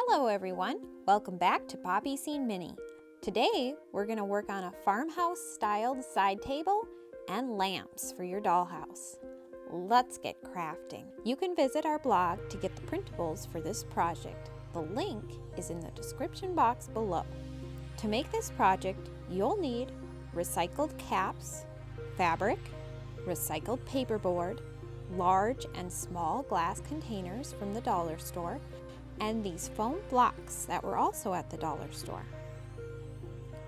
Hello everyone, welcome back to Poppy Scene Mini. Today we're going to work on a farmhouse styled side table and lamps for your dollhouse. Let's get crafting. You can visit our blog to get the printables for this project. The link is in the description box below. To make this project, you'll need recycled caps, fabric, recycled paperboard, large and small glass containers from the dollar store, and these foam blocks that were also at the dollar store.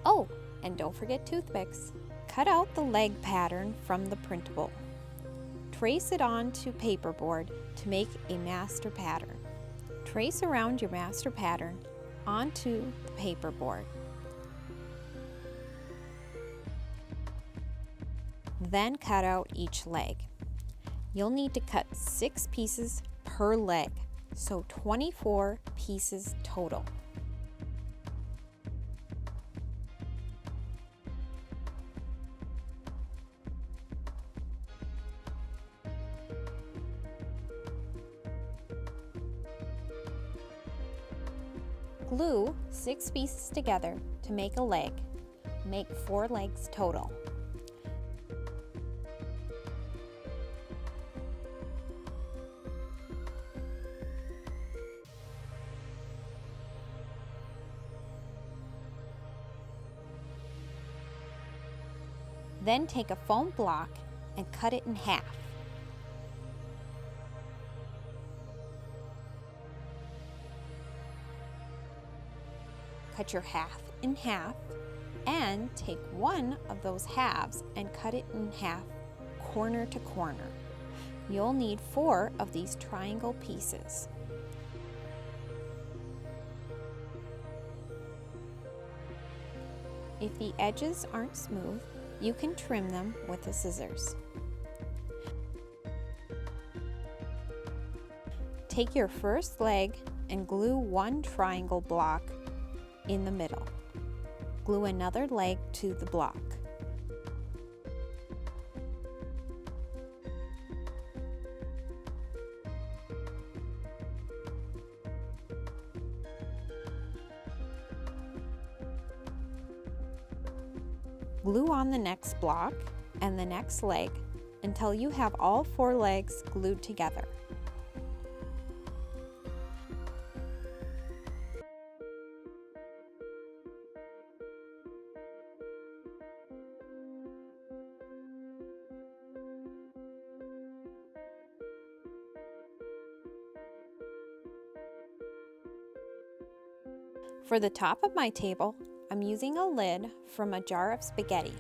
Oh, and don't forget toothpicks. Cut out the leg pattern from the printable. Trace it onto paperboard to make a master pattern. Trace around your master pattern onto the paperboard. Then cut out each leg. You'll need to cut 6 pieces per leg, so 24 pieces total. Glue 6 pieces together to make a leg. Make 4 legs total. Then take a foam block and cut it in half. Cut your half in half and take one of those halves and cut it in half corner to corner. You'll need 4 of these triangle pieces. If the edges aren't smooth, you can trim them with the scissors. Take your first leg and glue one triangle block in the middle. Glue another leg to the block. Glue on the next block and the next leg until you have all 4 legs glued together. For the top of my table, I'm using a lid from a jar of spaghetti.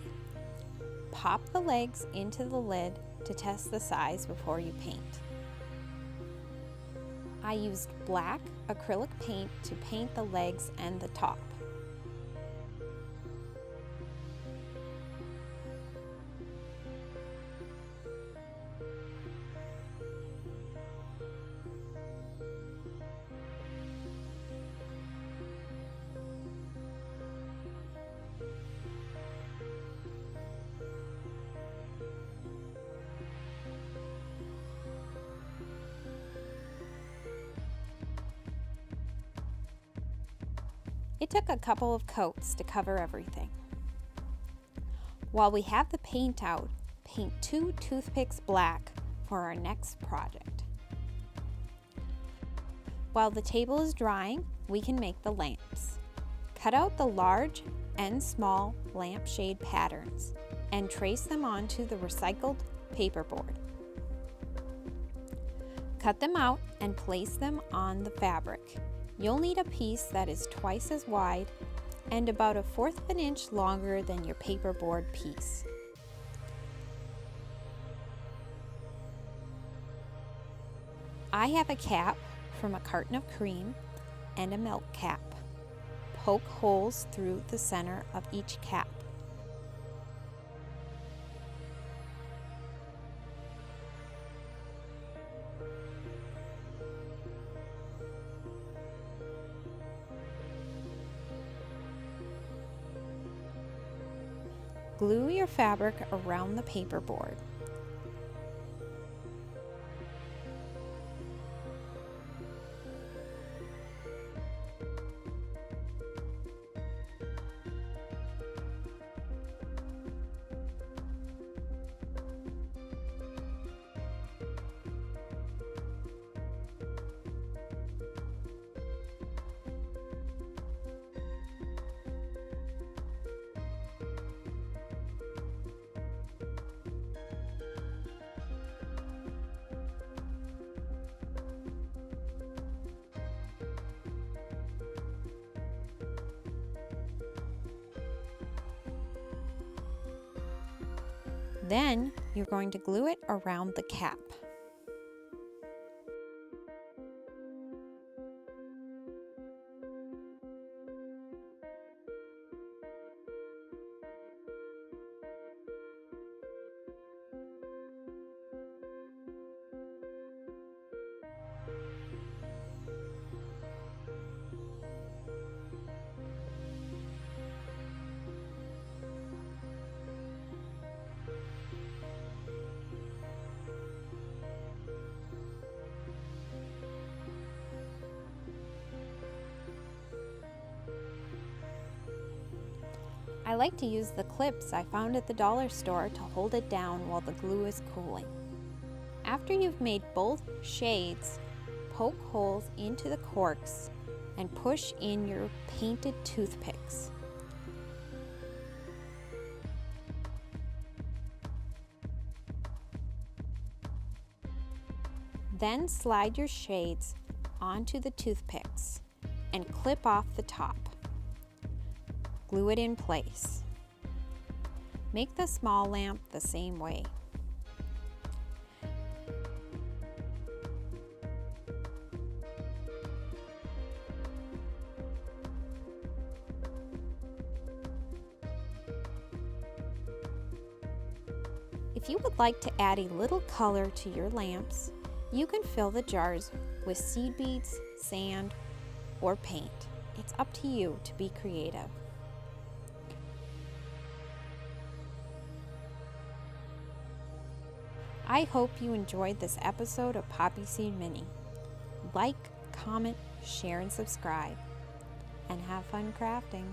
Pop the legs into the lid to test the size before you paint. I used black acrylic paint to paint the legs and the top. It took a couple of coats to cover everything. While we have the paint out, paint 2 toothpicks black for our next project. While the table is drying, we can make the lamps. Cut out the large and small lampshade patterns and trace them onto the recycled paperboard. Cut them out and place them on the fabric. You'll need a piece that is twice as wide and about 1/4 of an inch longer than your paperboard piece. I have a cap from a carton of cream and a milk cap. Poke holes through the center of each cap. Glue your fabric around the paperboard. Then you're going to glue it around the cap. I like to use the clips I found at the dollar store to hold it down while the glue is cooling. After you've made both shades, poke holes into the corks and push in your painted toothpicks. Then slide your shades onto the toothpicks and clip off the top. Glue it in place. Make the small lamp the same way. If you would like to add a little color to your lamps, you can fill the jars with seed beads, sand, or paint. It's up to you to be creative. I hope you enjoyed this episode of Poppy Seed Mini. Like, comment, share, and subscribe. And have fun crafting.